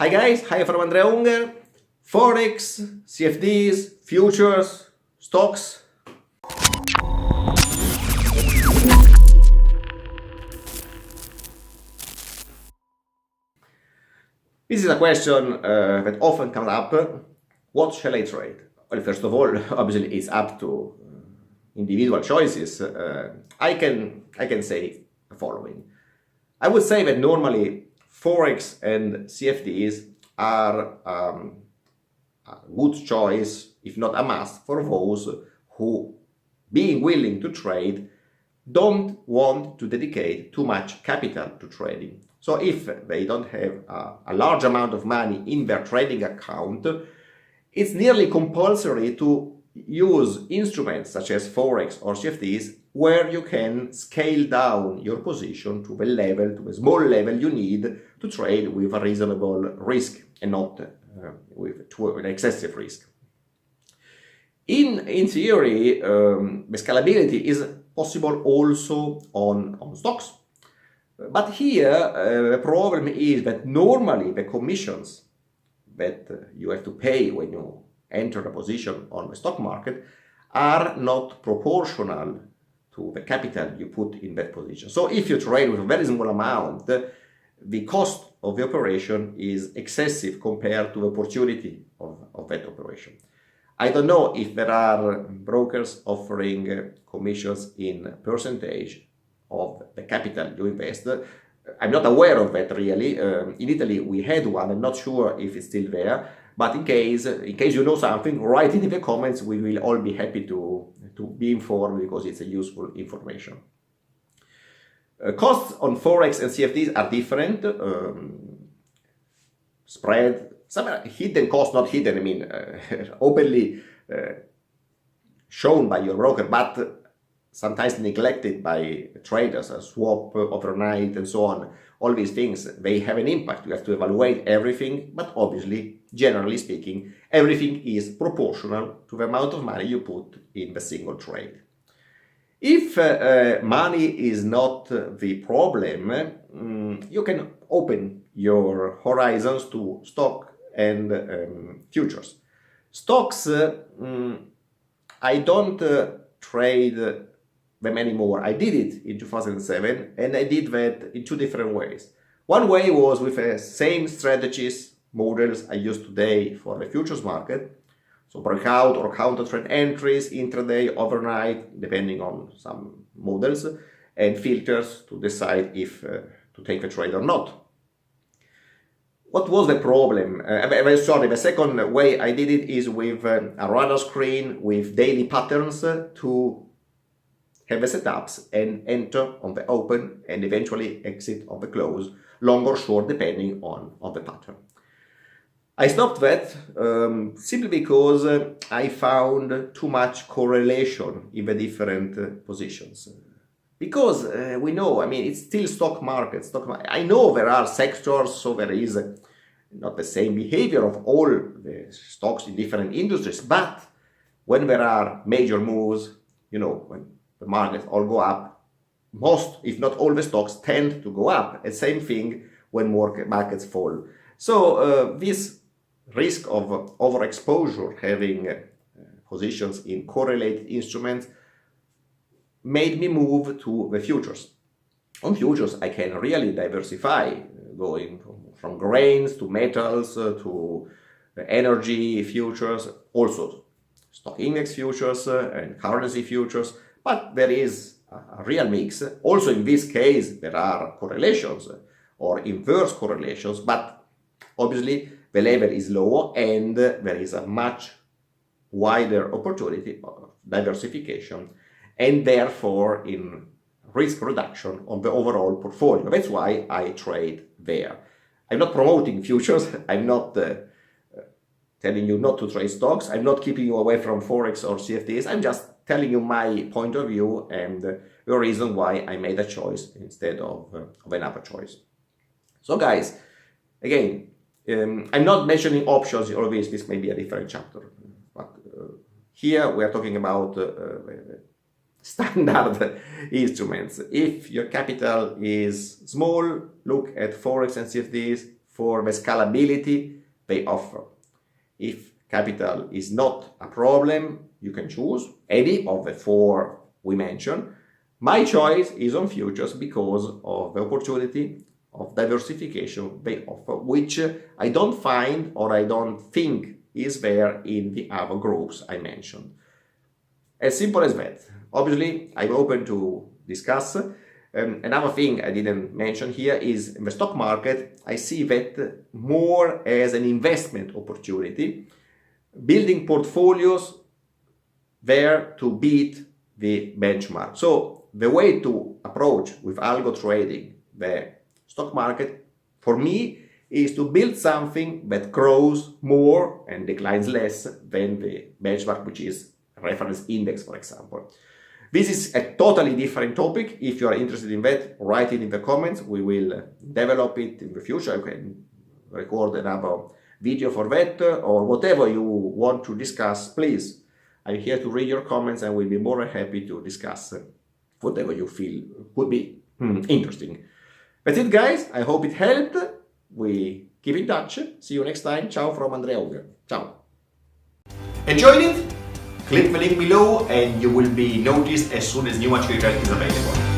Hi guys, hi from Andrea Unger. Forex, CFDs, futures, stocks. This is a question that often comes up. What shall I trade? Well, first of all, obviously it's up to individual choices. I can say the following. I would say that normally Forex and CFDs are a good choice, if not a must, for those who, being willing to trade, don't want to dedicate too much capital to trading. So if they don't have a large amount of money in their trading account, it's nearly compulsory to use instruments such as Forex or CFDs where you can scale down your position to the small level you need to trade with a reasonable risk and not with an excessive risk. In theory, the scalability is possible also on stocks. But here, the problem is that normally the commissions that you have to pay when you enter a position on the stock market are not proportional to the capital you put in that position. So if you trade with a very small amount, the cost of the operation is excessive compared to the opportunity of that operation. I don't know if there are brokers offering commissions in percentage of the capital you invest. I'm not aware of that really. In Italy we had one. I'm not sure if it's still there. But in case you know something, write it in the comments. We will all be happy to be informed because it's a useful information. Costs on Forex and CFDs are different. Spread, some are hidden costs, not hidden, I mean, openly shown by your broker, but sometimes neglected by traders, a swap, overnight, and so on. All these things, they have an impact. You have to evaluate everything, but obviously, generally speaking, everything is proportional to the amount of money you put in the single trade. If money is not the problem, you can open your horizons to stock and futures. Stocks, I don't trade them anymore. I did it in 2007 and I did that in two different ways. One way was with the same strategies, models I use today for the futures market. So breakout or counter trend entries, intraday, overnight, depending on some models, and filters to decide if to take the trade or not. What was the problem? The second way I did it is with a radar screen with daily patterns to have the setups and enter on the open and eventually exit on the close, long or short, depending on the pattern. I stopped that simply because I found too much correlation in the different positions. Because we know, I mean, it's still stock market. I know there are sectors, so there is not the same behavior of all the stocks in different industries. But when there are major moves, you know, when the markets all go up, most, if not all the stocks tend to go up. And same thing when markets fall. So this risk of overexposure, having positions in correlated instruments, made me move to the futures. On futures, I can really diversify, going from grains to metals to energy futures, also stock index futures and currency futures, but there is a real mix. Also in this case, there are correlations or inverse correlations, but obviously the level is lower and there is a much wider opportunity of diversification and therefore in risk reduction on the overall portfolio. That's why I trade there. I'm not promoting futures. I'm not telling you not to trade stocks. I'm not keeping you away from Forex or CFDs. I'm just telling you my point of view and the reason why I made a choice instead of another choice. So guys, again, I'm not mentioning options or this may be a different chapter, but here we are talking about standard instruments. If your capital is small, look at Forex and CFDs. for the scalability they offer. If capital is not a problem, you can choose any of the four we mentioned. My choice is on futures because of the opportunity of diversification they offer, which I don't find or I don't think is there in the other groups I mentioned. As simple as that. Obviously, I'm open to discuss. Another thing I didn't mention here is in the stock market, I see that more as an investment opportunity, building portfolios there to beat the benchmark. So the way to approach with algo trading the stock market for me is to build something that grows more and declines less than the benchmark, which is a reference index, for example. This is a totally different topic. If you are interested in that, write it in the comments. We will develop it in the future. I can record another video for that or whatever you want to discuss. Please, I'm here to read your comments and will be more than happy to discuss whatever you feel would be interesting. That's it, guys. I hope it helped. We keep in touch. See you next time. Ciao from Andrea Unger. Ciao. Enjoyed it? Click the link below and you will be noticed as soon as new material is available.